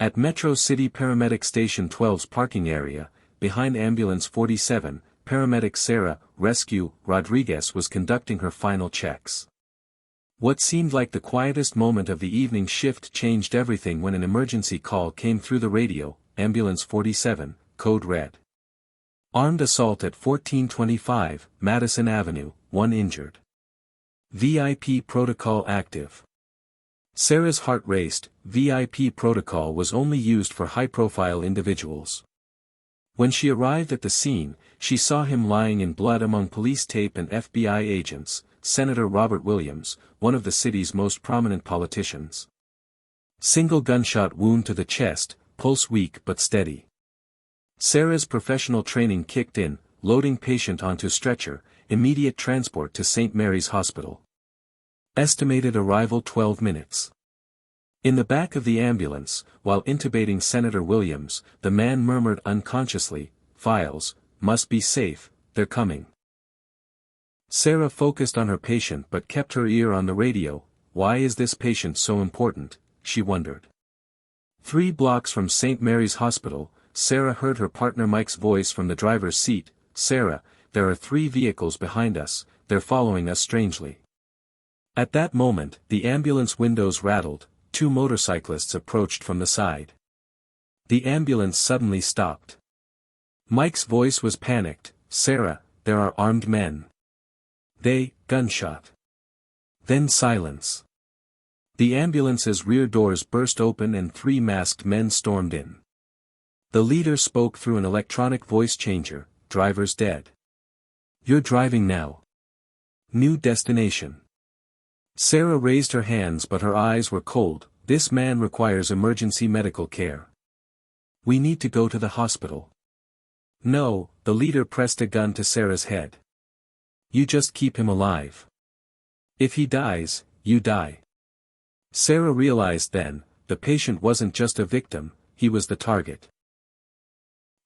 At Metro City Paramedic Station 12's parking area, behind Ambulance 47, paramedic Sarah Rescue Rodriguez was conducting her final checks. What seemed like the quietest moment of the evening shift changed everything when an emergency call came through the radio. Ambulance 47, code red. Armed assault at 1425 Madison Avenue, 1 injured. VIP protocol active. Sarah's heart raced. VIP protocol was only used for high-profile individuals. When she arrived at the scene, she saw him lying in blood among police tape and FBI agents, Senator Robert Williams, one of the city's most prominent politicians. Single gunshot wound to the chest, pulse weak but steady. Sarah's professional training kicked in, loading patient onto stretcher, immediate transport to St. Mary's Hospital. Estimated arrival 12 minutes. In the back of the ambulance, while intubating Senator Williams, the man murmured unconsciously, "Files, must be safe, they're coming." Sarah focused on her patient but kept her ear on the radio. Why is this patient so important, she wondered. 3 blocks from St. Mary's Hospital, Sarah heard her partner Mike's voice from the driver's seat. "Sarah, there are 3 vehicles behind us, they're following us strangely." At that moment, the ambulance windows rattled. 2 motorcyclists approached from the side. The ambulance suddenly stopped. Mike's voice was panicked. "Sarah, there are armed men." Gunshot. Then silence. The ambulance's rear doors burst open and 3 masked men stormed in. The leader spoke through an electronic voice changer. "Driver's dead. You're driving now. New destination." Sarah raised her hands but her eyes were cold. "This man requires emergency medical care. We need to go to the hospital." "No," the leader pressed a gun to Sarah's head. "You just keep him alive. If he dies, you die." Sarah realized then, the patient wasn't just a victim, he was the target.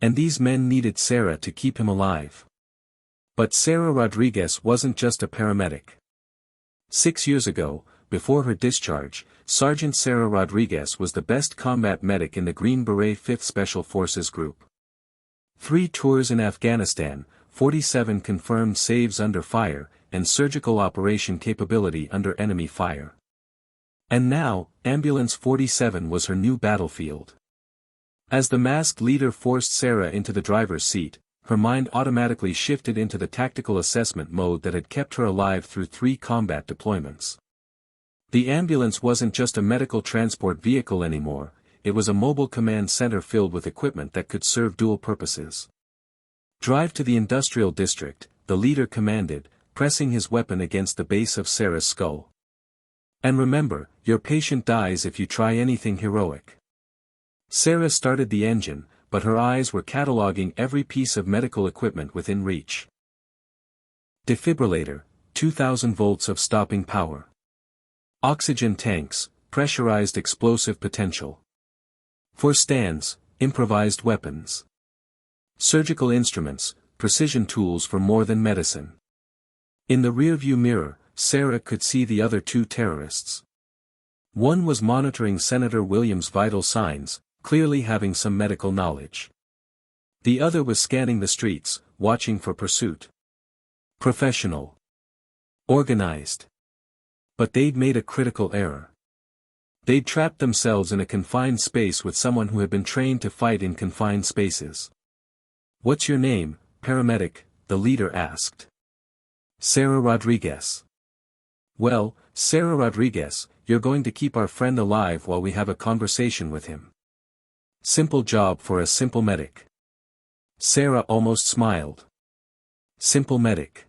And these men needed Sarah to keep him alive. But Sarah Rodriguez wasn't just a paramedic. 6 years ago, before her discharge, Sergeant Sarah Rodriguez was the best combat medic in the Green Beret 5th Special Forces Group. 3 tours in Afghanistan, 47 confirmed saves under fire, and surgical operation capability under enemy fire. And now, Ambulance 47 was her new battlefield. As the masked leader forced Sarah into the driver's seat, her mind automatically shifted into the tactical assessment mode that had kept her alive through 3 combat deployments. The ambulance wasn't just a medical transport vehicle anymore, it was a mobile command center filled with equipment that could serve dual purposes. "Drive to the industrial district," the leader commanded, pressing his weapon against the base of Sarah's skull. "And remember, your patient dies if you try anything heroic." Sarah started the engine, but her eyes were cataloging every piece of medical equipment within reach. Defibrillator, 2000 volts of stopping power. Oxygen tanks, pressurized explosive potential. For stands, improvised weapons. Surgical instruments, precision tools for more than medicine. In the rearview mirror, Sarah could see the other 2 terrorists. One was monitoring Senator Williams' vital signs, clearly having some medical knowledge. The other was scanning the streets, watching for pursuit. Professional. Organized. But they'd made a critical error. They'd trapped themselves in a confined space with someone who had been trained to fight in confined spaces. "What's your name, paramedic?" the leader asked. "Sarah Rodriguez." "Well, Sarah Rodriguez, you're going to keep our friend alive while we have a conversation with him. Simple job for a simple medic." Sarah almost smiled. Simple medic.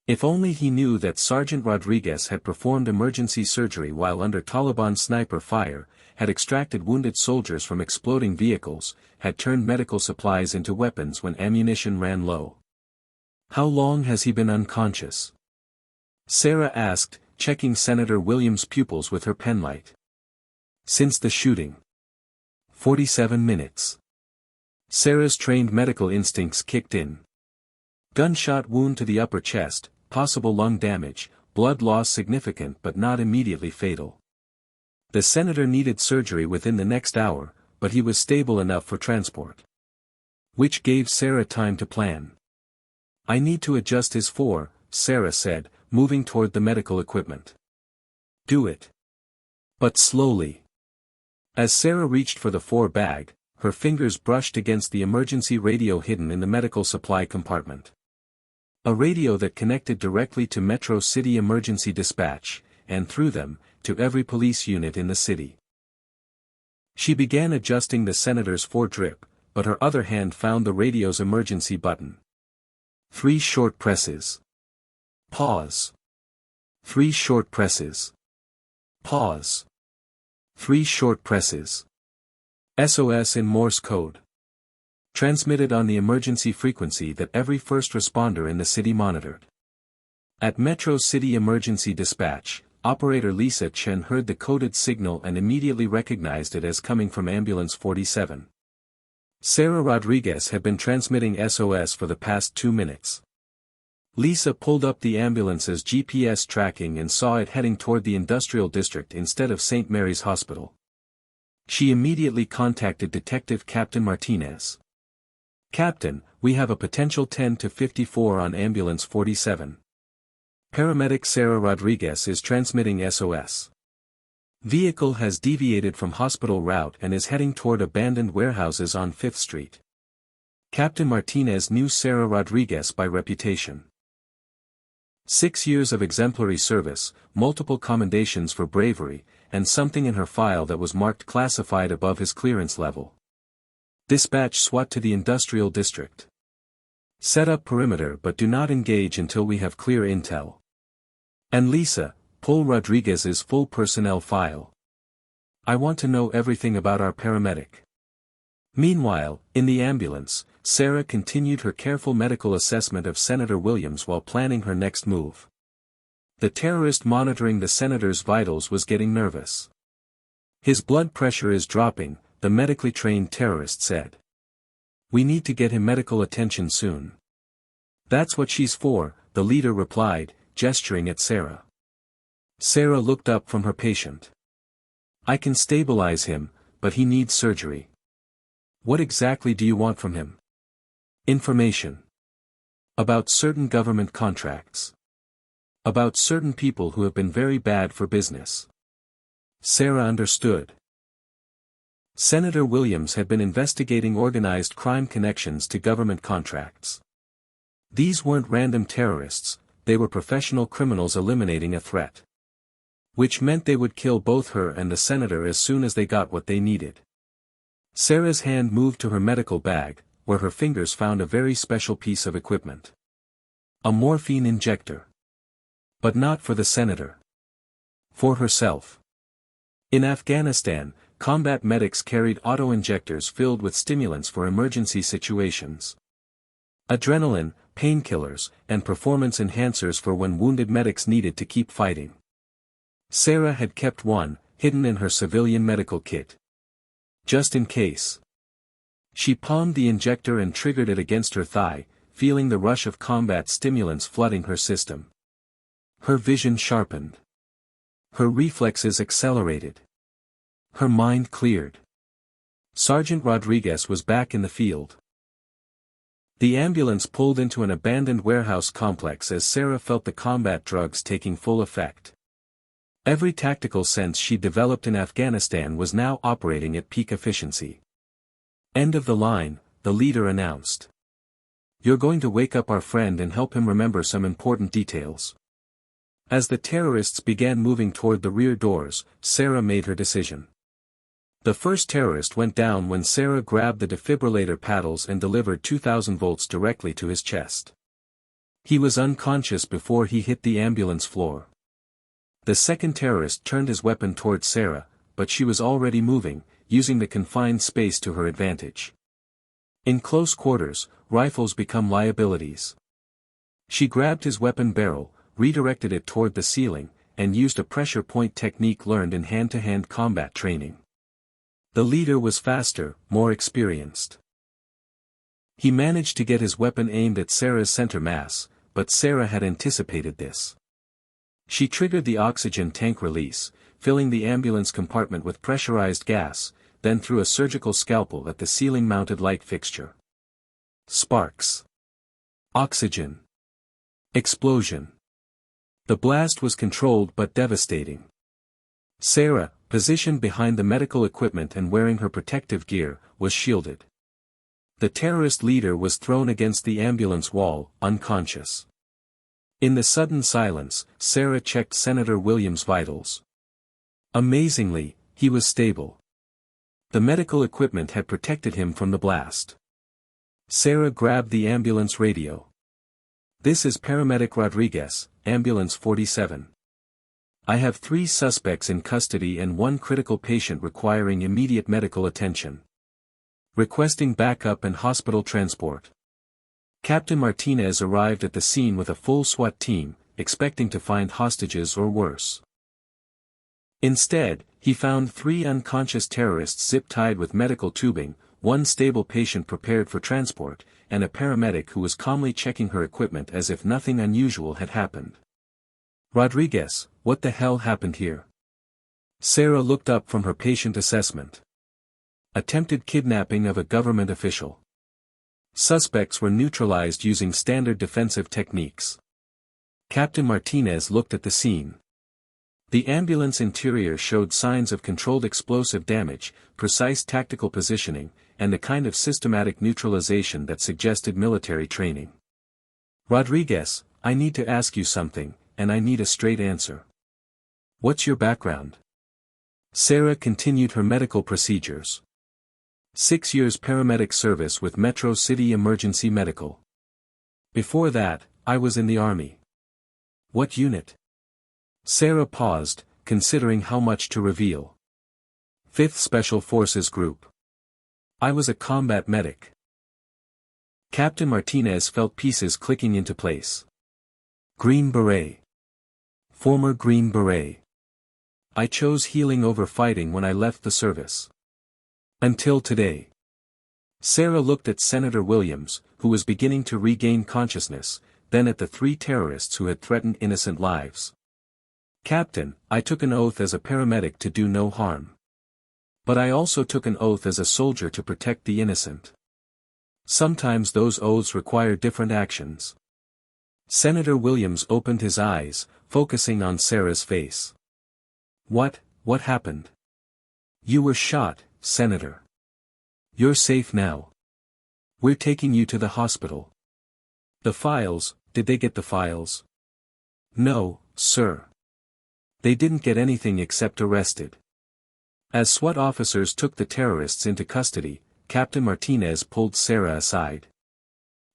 If only he knew that Sergeant Rodriguez had performed emergency surgery while under Taliban sniper fire, had extracted wounded soldiers from exploding vehicles, had turned medical supplies into weapons when ammunition ran low. "How long has he been unconscious?" Sarah asked, checking Senator Williams' pupils with her penlight. "Since the shooting." 47 minutes. Sarah's trained medical instincts kicked in. Gunshot wound to the upper chest, possible lung damage, blood loss significant but not immediately fatal. The senator needed surgery within the next hour, but he was stable enough for transport. Which gave Sarah time to plan. "I need to adjust his fore," Sarah said, moving toward the medical equipment. "Do it. But slowly." As Sarah reached for the fore bag, her fingers brushed against the emergency radio hidden in the medical supply compartment. A radio that connected directly to Metro City Emergency Dispatch, and through them, to every police unit in the city. She began adjusting the senator's fore drip, but her other hand found the radio's emergency button. 3 short presses. Pause. 3 short presses. Pause. 3 short presses. SOS in Morse code. Transmitted on the emergency frequency that every first responder in the city monitored. At Metro City Emergency Dispatch, operator Lisa Chen heard the coded signal and immediately recognized it as coming from Ambulance 47. Sarah Rodriguez had been transmitting SOS for the past 2 minutes. Lisa pulled up the ambulance's GPS tracking and saw it heading toward the industrial district instead of St. Mary's Hospital. She immediately contacted Detective Captain Martinez. "Captain, we have a potential 10 to 54 on Ambulance 47. Paramedic Sarah Rodriguez is transmitting SOS. Vehicle has deviated from hospital route and is heading toward abandoned warehouses on 5th Street." Captain Martinez knew Sarah Rodriguez by reputation. 6 years of exemplary service, multiple commendations for bravery, and something in her file that was marked classified above his clearance level. "Dispatch SWAT to the industrial district. Set up perimeter but do not engage until we have clear intel. And Lisa, pull Rodriguez's full personnel file. I want to know everything about our paramedic." Meanwhile, in the ambulance, Sarah continued her careful medical assessment of Senator Williams while planning her next move. The terrorist monitoring the senator's vitals was getting nervous. "His blood pressure is dropping," the medically trained terrorist said. "We need to get him medical attention soon." "That's what she's for," the leader replied, gesturing at Sarah. Sarah looked up from her patient. "I can stabilize him, but he needs surgery." "What exactly do you want from him?" "Information. About certain government contracts. About certain people who have been very bad for business." Sarah understood. Senator Williams had been investigating organized crime connections to government contracts. These weren't random terrorists, they were professional criminals eliminating a threat. Which meant they would kill both her and the senator as soon as they got what they needed. Sarah's hand moved to her medical bag, where her fingers found a very special piece of equipment. A morphine injector. But not for the senator. For herself. In Afghanistan, combat medics carried auto-injectors filled with stimulants for emergency situations. Adrenaline, painkillers, and performance enhancers for when wounded medics needed to keep fighting. Sarah had kept one, hidden in her civilian medical kit. Just in case. She palmed the injector and triggered it against her thigh, feeling the rush of combat stimulants flooding her system. Her vision sharpened. Her reflexes accelerated. Her mind cleared. Sergeant Rodriguez was back in the field. The ambulance pulled into an abandoned warehouse complex as Sarah felt the combat drugs taking full effect. Every tactical sense she developed in Afghanistan was now operating at peak efficiency. "End of the line," the leader announced. "You're going to wake up our friend and help him remember some important details." As the terrorists began moving toward the rear doors, Sarah made her decision. The first terrorist went down when Sarah grabbed the defibrillator paddles and delivered 2,000 volts directly to his chest. He was unconscious before he hit the ambulance floor. The second terrorist turned his weapon toward Sarah, but she was already moving, using the confined space to her advantage. In close quarters, rifles become liabilities. She grabbed his weapon barrel, redirected it toward the ceiling, and used a pressure point technique learned in hand-to-hand combat training. The leader was faster, more experienced. He managed to get his weapon aimed at Sarah's center mass, but Sarah had anticipated this. She triggered the oxygen tank release, filling the ambulance compartment with pressurized gas, then threw a surgical scalpel at the ceiling-mounted light fixture. Sparks. Oxygen. Explosion. The blast was controlled but devastating. Sarah, positioned behind the medical equipment and wearing her protective gear, was shielded. The terrorist leader was thrown against the ambulance wall, unconscious. In the sudden silence, Sarah checked Senator Williams' vitals. Amazingly, he was stable. The medical equipment had protected him from the blast. Sarah grabbed the ambulance radio. "This is Paramedic Rodriguez, Ambulance 47. I have 3 suspects in custody and 1 critical patient requiring immediate medical attention. Requesting backup and hospital transport." Captain Martinez arrived at the scene with a full SWAT team, expecting to find hostages or worse. Instead, he found 3 unconscious terrorists zip-tied with medical tubing, 1 stable patient prepared for transport, and a paramedic who was calmly checking her equipment as if nothing unusual had happened. "Rodriguez, what the hell happened here?" Sarah looked up from her patient assessment. Attempted kidnapping of a government official. Suspects were neutralized using standard defensive techniques. Captain Martinez looked at the scene. The ambulance interior showed signs of controlled explosive damage, precise tactical positioning, and the kind of systematic neutralization that suggested military training. "Rodriguez, I need to ask you something, and I need a straight answer. What's your background?" Sarah continued her medical procedures. 6 years paramedic service with Metro City Emergency Medical. Before that, I was in the Army. "What unit?" Sarah paused, considering how much to reveal. 5th Special Forces Group. "I was a combat medic." Captain Martinez felt pieces clicking into place. "Green Beret. Former Green Beret. I chose healing over fighting when I left the service. Until today." Sarah looked at Senator Williams, who was beginning to regain consciousness, then at the 3 terrorists who had threatened innocent lives. "Captain, I took an oath as a paramedic to do no harm. But I also took an oath as a soldier to protect the innocent. Sometimes those oaths require different actions." Senator Williams opened his eyes, focusing on Sarah's face. What happened?" "You were shot, Senator. You're safe now. We're taking you to the hospital." "The files, did they get the files?" "No, sir. They didn't get anything except arrested." As SWAT officers took the terrorists into custody, Captain Martinez pulled Sarah aside.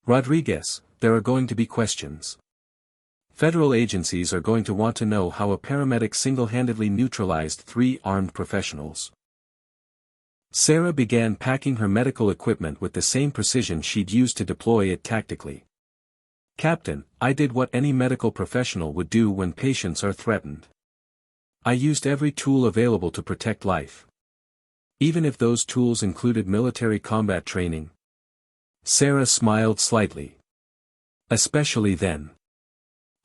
"Rodriguez, there are going to be questions. Federal agencies are going to want to know how a paramedic single-handedly neutralized 3 armed professionals." Sarah began packing her medical equipment with the same precision she'd used to deploy it tactically. "Captain, I did what any medical professional would do when patients are threatened. I used every tool available to protect life. Even if those tools included military combat training." Sarah smiled slightly. "Especially then."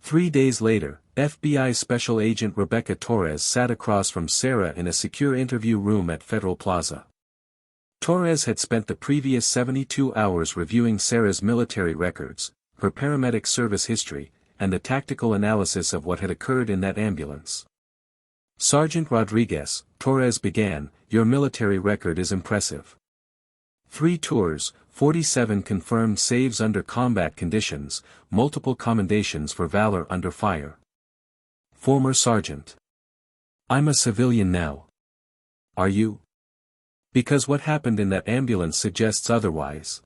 3 days later, FBI Special Agent Rebecca Torres sat across from Sarah in a secure interview room at Federal Plaza. Torres had spent the previous 72 hours reviewing Sarah's military records, her paramedic service history, and the tactical analysis of what had occurred in that ambulance. "Sergeant Rodriguez," Torres began, "your military record is impressive. 3 tours, 47 confirmed saves under combat conditions, multiple commendations for valor under fire." Former Sergeant. "I'm a civilian now." "Are you?" "Because what happened in that ambulance suggests otherwise."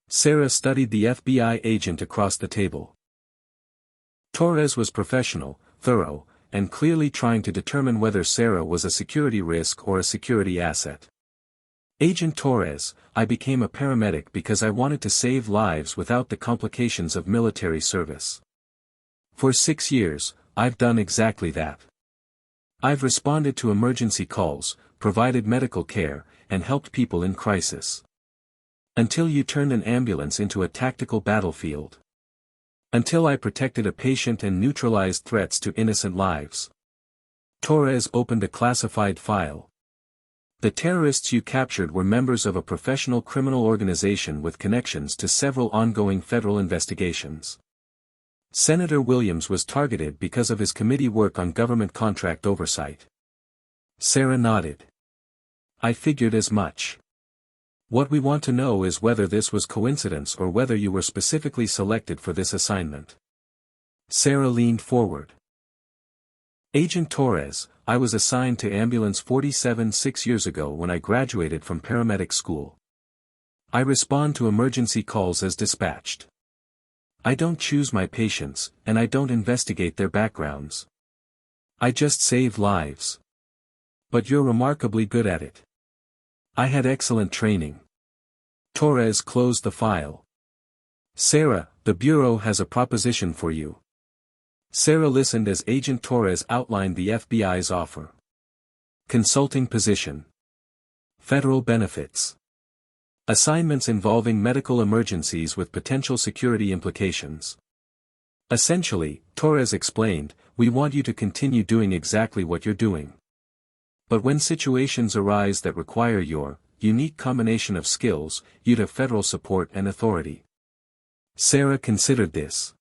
Sarah studied the FBI agent across the table. Torres was professional, thorough, and clearly trying to determine whether Sarah was a security risk or a security asset. "Agent Torres, I became a paramedic because I wanted to save lives without the complications of military service. For 6 years, I've done exactly that. I've responded to emergency calls, provided medical care, and helped people in crisis. Until you turned an ambulance into a tactical battlefield. Until I protected a patient and neutralized threats to innocent lives. Torres opened a classified file. The terrorists you captured were members of a professional criminal organization with connections to several ongoing federal investigations. Senator Williams was targeted because of his committee work on government contract oversight. Sarah nodded. I figured as much. What we want to know is whether this was coincidence or whether you were specifically selected for this assignment. Sarah leaned forward. Agent Torres, I was assigned to Ambulance 47 6 years ago when I graduated from paramedic school. I respond to emergency calls as dispatched. I don't choose my patients, and I don't investigate their backgrounds. I just save lives. But you're remarkably good at it. I had excellent training. Torres closed the file. Sarah, the Bureau has a proposition for you. Sarah listened as Agent Torres outlined the FBI's offer. Consulting position. Federal benefits. Assignments involving medical emergencies with potential security implications. Essentially, Torres explained, we want you to continue doing exactly what you're doing. But when situations arise that require your unique combination of skills, you'd have federal support and authority. Sarah considered this.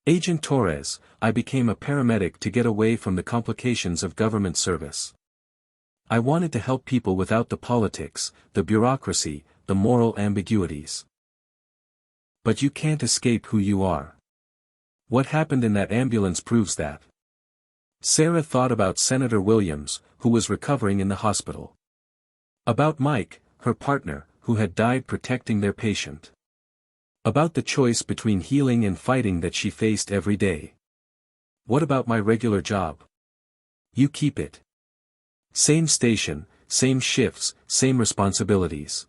Agent Torres, I became a paramedic to get away from the complications of government service. I wanted to help people without the politics, the bureaucracy, the moral ambiguities. But you can't escape who you are. What happened in that ambulance proves that. Sarah thought about Senator Williams, who was recovering in the hospital. About Mike, her partner, who had died protecting their patient. About the choice between healing and fighting that she faced every day. What about my regular job? You keep it. Same station, same shifts, same responsibilities.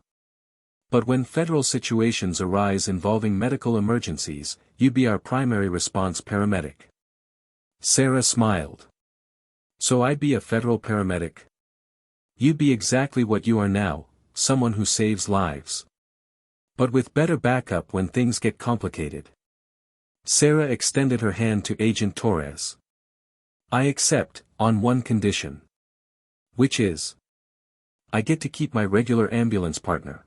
But when federal situations arise involving medical emergencies, you'd be our primary response paramedic. Sarah smiled. So I'd be a federal paramedic? You'd be exactly what you are now, someone who saves lives. But with better backup when things get complicated. Sarah extended her hand to Agent Torres. I accept, on one condition. Which is? I get to keep my regular ambulance partner.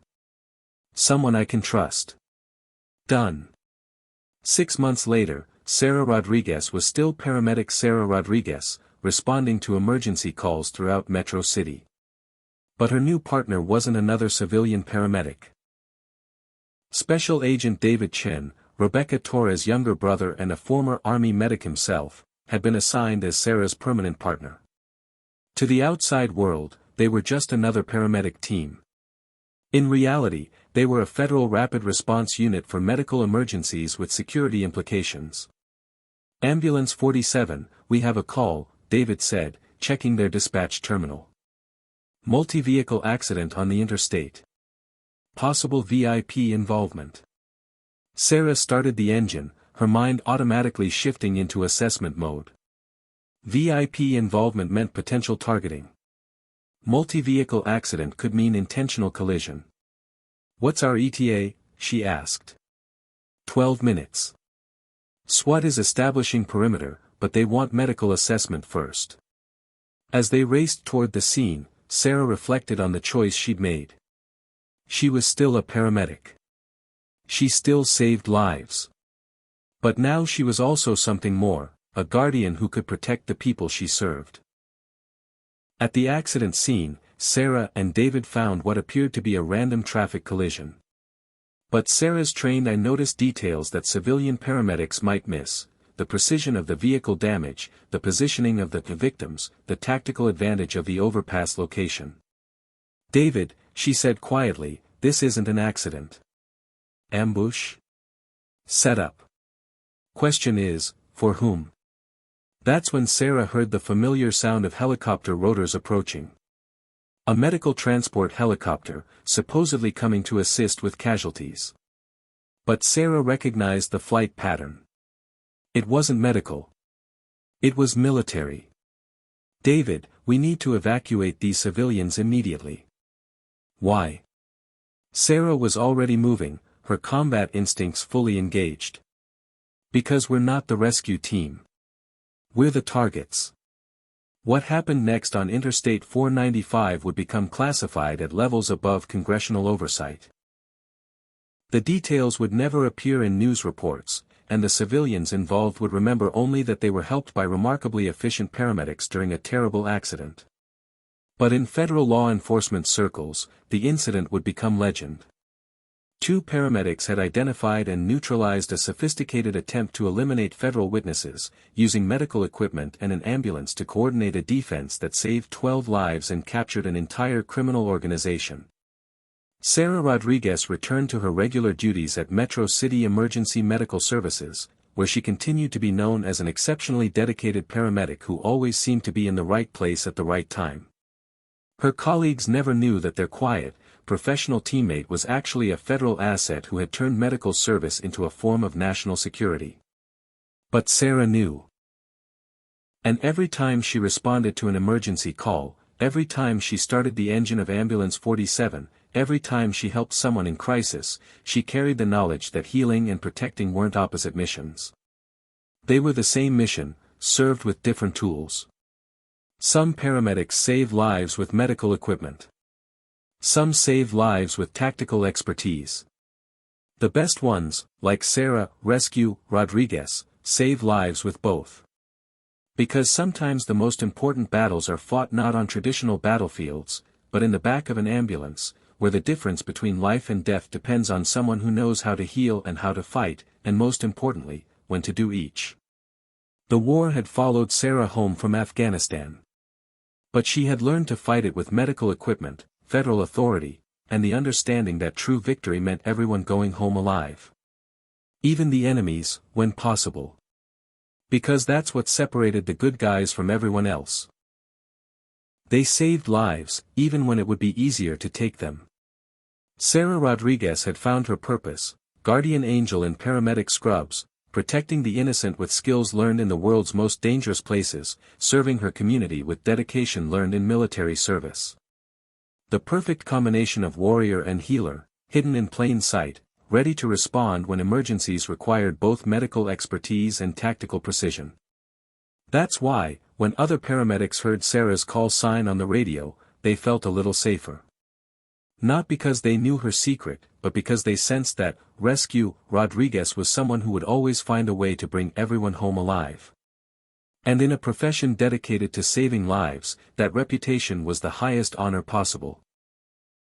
Someone I can trust. Done. 6 months later, Sarah Rodriguez was still paramedic Sarah Rodriguez, responding to emergency calls throughout Metro City. But her new partner wasn't another civilian paramedic. Special Agent David Chen, Rebecca Torres' younger brother and a former Army medic himself, had been assigned as Sarah's permanent partner. To the outside world, they were just another paramedic team. In reality, they were a federal rapid response unit for medical emergencies with security implications. Ambulance 47, we have a call, David said, checking their dispatch terminal. Multi-vehicle accident on the interstate. Possible VIP involvement. Sarah started the engine, her mind automatically shifting into assessment mode. VIP involvement meant potential targeting. Multi-vehicle accident could mean intentional collision. What's our ETA? She asked. 12 minutes. SWAT is establishing perimeter, but they want medical assessment first. As they raced toward the scene, Sarah reflected on the choice she'd made. She was still a paramedic. She still saved lives. But now she was also something more, a guardian who could protect the people she served. At the accident scene, Sarah and David found what appeared to be a random traffic collision. But Sarah's trained eye noticed details that civilian paramedics might miss: the precision of the vehicle damage, the positioning of the victims, the tactical advantage of the overpass location. David, she said quietly, this isn't an accident. Ambush? Setup. Question is, for whom? That's when Sarah heard the familiar sound of helicopter rotors approaching. A medical transport helicopter, supposedly coming to assist with casualties. But Sarah recognized the flight pattern. It wasn't medical. It was military. David, we need to evacuate these civilians immediately. Why? Sarah was already moving, her combat instincts fully engaged. Because we're not the rescue team. We're the targets. What happened next on Interstate 495 would become classified at levels above congressional oversight. The details would never appear in news reports, and the civilians involved would remember only that they were helped by remarkably efficient paramedics during a terrible accident. But in federal law enforcement circles, the incident would become legend. Two paramedics had identified and neutralized a sophisticated attempt to eliminate federal witnesses, using medical equipment and an ambulance to coordinate a defense that saved 12 lives and captured an entire criminal organization. Sarah Rodriguez returned to her regular duties at Metro City Emergency Medical Services, where she continued to be known as an exceptionally dedicated paramedic who always seemed to be in the right place at the right time. Her colleagues never knew that their quiet, professional teammate was actually a federal asset who had turned medical service into a form of national security. But Sarah knew. And every time she responded to an emergency call, every time she started the engine of Ambulance 47, every time she helped someone in crisis, she carried the knowledge that healing and protecting weren't opposite missions. They were the same mission, served with different tools. Some paramedics save lives with medical equipment. Some save lives with tactical expertise. The best ones, like Sarah Rodriguez, save lives with both. Because sometimes the most important battles are fought not on traditional battlefields, but in the back of an ambulance, where the difference between life and death depends on someone who knows how to heal and how to fight, and most importantly, when to do each. The war had followed Sarah home from Afghanistan. But she had learned to fight it with medical equipment, federal authority, and the understanding that true victory meant everyone going home alive. Even the enemies, when possible. Because that's what separated the good guys from everyone else. They saved lives, even when it would be easier to take them. Sarah Rodriguez had found her purpose, guardian angel in paramedic scrubs, protecting the innocent with skills learned in the world's most dangerous places, serving her community with dedication learned in military service. The perfect combination of warrior and healer, hidden in plain sight, ready to respond when emergencies required both medical expertise and tactical precision. That's why, when other paramedics heard Sarah's call sign on the radio, they felt a little safer. Not because they knew her secret, but because they sensed that Rodriguez was someone who would always find a way to bring everyone home alive. And in a profession dedicated to saving lives, that reputation was the highest honor possible.